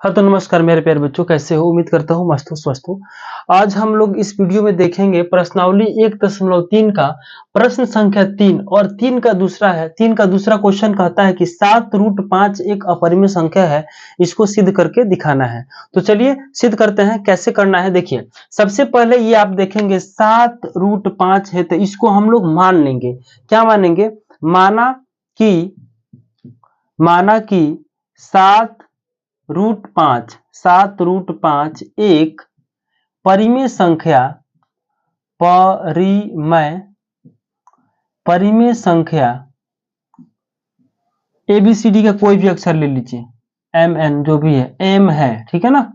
हाँ तो नमस्कार मेरे प्यारे बच्चों, कैसे हो? उम्मीद करता हूँ मस्त हो स्वस्थ हो। आज हम लोग इस वीडियो में देखेंगे प्रश्नावली 1.3 का प्रश्न संख्या 3 और 3 का दूसरा है। 3 का दूसरा क्वेश्चन कहता है कि 7√5 एक अपरिमेय संख्या है, इसको सिद्ध करके दिखाना है। तो चलिए सिद्ध करते हैं। कैसे करना है देखिए। सबसे पहले ये आप देखेंगे 7√5 है तो इसको हम लोग मान लेंगे। क्या मानेंगे? माना कि 7√5 एक परिमेय संख्या ABCD का कोई भी अक्षर ले लीजिए, MN जो भी है, M है, ठीक है ना।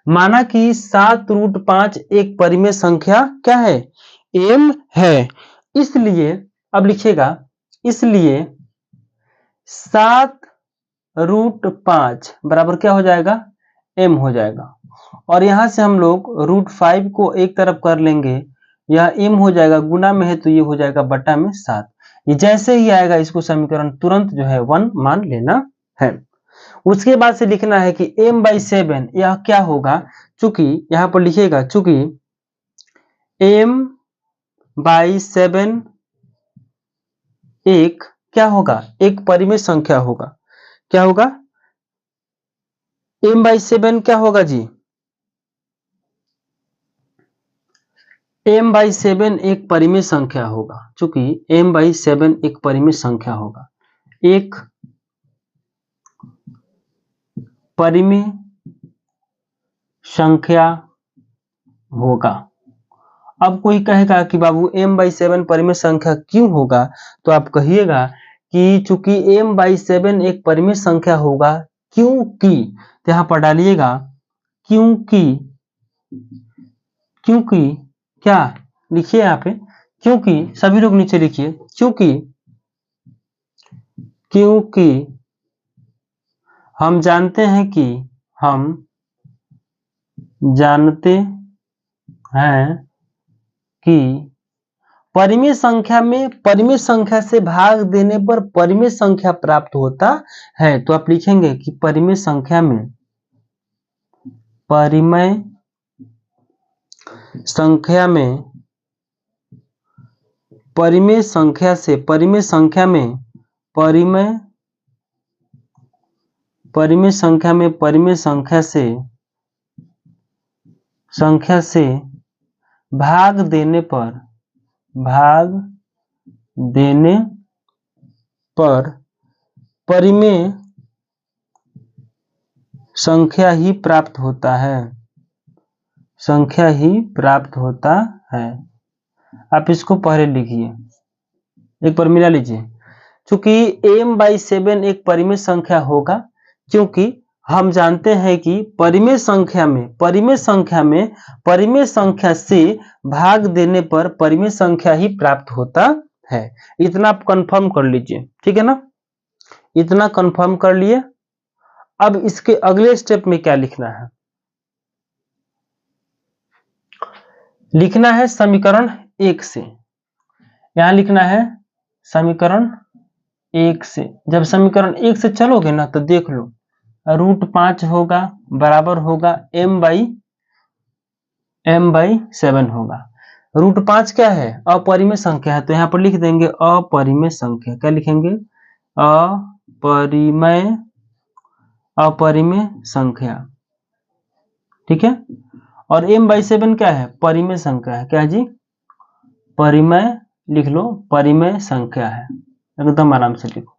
माना कि 7√5 एक परिमेय संख्या क्या है? M है। इसलिए अब लिखिएगा, इसलिए 7√5 बराबर क्या हो जाएगा? M हो जाएगा। और यहां से हम लोग √5 को एक तरफ कर लेंगे, यह M हो जाएगा, गुना में है तो ये हो जाएगा बटा में 7। ये जैसे ही आएगा इसको समीकरण तुरंत जो है 1 मान लेना है। उसके बाद से लिखना है कि M/7 यह क्या होगा? चूंकि यहां पर लिखिएगा, चूंकि M/7 एक क्या होगा? एक परिमेय संख्या होगा। क्या होगा? M/7 क्या होगा जी? M/7 एक परिमेय संख्या होगा। चूंकि M/7 एक परिमेय संख्या होगा, एक परिमेय संख्या होगा। अब कोई कहेगा कि बाबू M/7 परिमेय संख्या क्यों होगा? तो आप कहिएगा कि चूंकि M/7 एक परिमेय संख्या होगा, क्योंकि तो यहां पर डालिएगा क्योंकि क्या लिखिए यहाँ पे, क्योंकि सभी लोग नीचे लिखिए, क्योंकि हम जानते हैं कि परिमेय संख्या से भाग देने पर परिमेय संख्या प्राप्त होता है। तो आप लिखेंगे कि परिमेय संख्या से भाग देने पर परिमेय संख्या ही प्राप्त होता है। आप इसको पहले लिखिए, एक बार मिला लीजिए। चूंकि M/7 एक परिमेय संख्या होगा, क्योंकि हम जानते हैं कि परिमेय संख्या से भाग देने पर परिमेय संख्या ही प्राप्त होता है। इतना आप कंफर्म कर लीजिए, ठीक है ना। इतना कंफर्म कर लिए। अब इसके अगले स्टेप में क्या लिखना है? लिखना है समीकरण 1 से। यहां लिखना है समीकरण 1 से। जब समीकरण 1 से चलोगे ना तो देख लो, √5 होगा बराबर होगा M/7 होगा। √5 क्या है? अपरिमेय संख्या है, तो यहां पर लिख देंगे अपरिमेय संख्या। क्या लिखेंगे? अपरिमेय संख्या, ठीक है। और M/7 क्या है? परिमेय संख्या है। क्या जी? परिमेय लिख लो, परिमेय संख्या है, एकदम आराम से लिखो।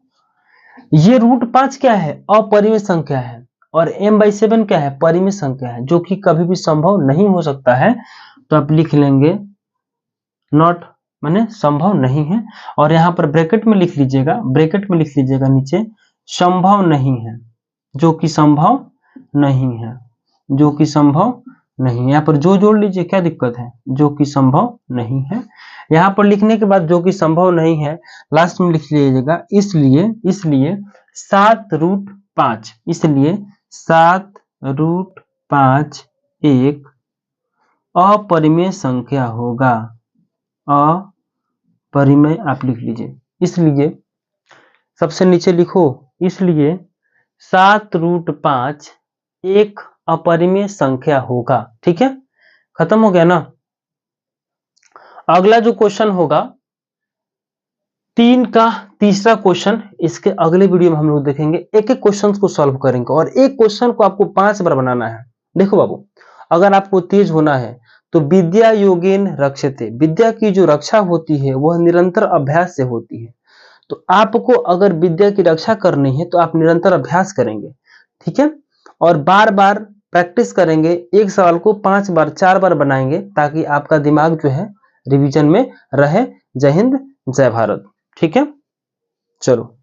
ये √5 क्या है? अपरिमेय संख्या है। और M/7 क्या है? परिमेय संख्या है, जो कि कभी भी संभव नहीं हो सकता है। तो आप लिख लेंगे नॉट, माने संभव नहीं है। और यहां पर ब्रैकेट में लिख लीजिएगा नीचे संभव नहीं है, जो कि संभव नहीं। यहाँ पर जो जोड़ लीजिए, क्या दिक्कत है? जो कि संभव नहीं है। यहाँ पर लिखने के बाद जो कि संभव नहीं है लास्ट में लिख लीजिएगा, इसलिए 7√5 एक अपरिमेय संख्या होगा। अपरिमेय आप लिख लीजिए। इसलिए सबसे नीचे लिखो, इसलिए 7√5 एक अपरिमेय संख्या होगा। ठीक है, खत्म हो गया ना। अगला जो क्वेश्चन होगा 3 का तीसरा क्वेश्चन, इसके अगले वीडियो में हम लोग देखेंगे। एक एक क्वेश्चन को सॉल्व करेंगे और एक क्वेश्चन को आपको 5 बार बनाना है। देखो बाबू, अगर आपको तेज होना है तो विद्या योगेन रक्षते, विद्या की जो रक्षा होती है वह निरंतर अभ्यास से होती है। तो आपको अगर विद्या की रक्षा करनी है तो आप निरंतर अभ्यास करेंगे। ठीक है, और बार बार प्रैक्टिस करेंगे। एक सवाल को 5 बार 4 बार बनाएंगे ताकि आपका दिमाग जो है रिवीजन में रहे। जय हिंद, जय भारत। ठीक है, चलो।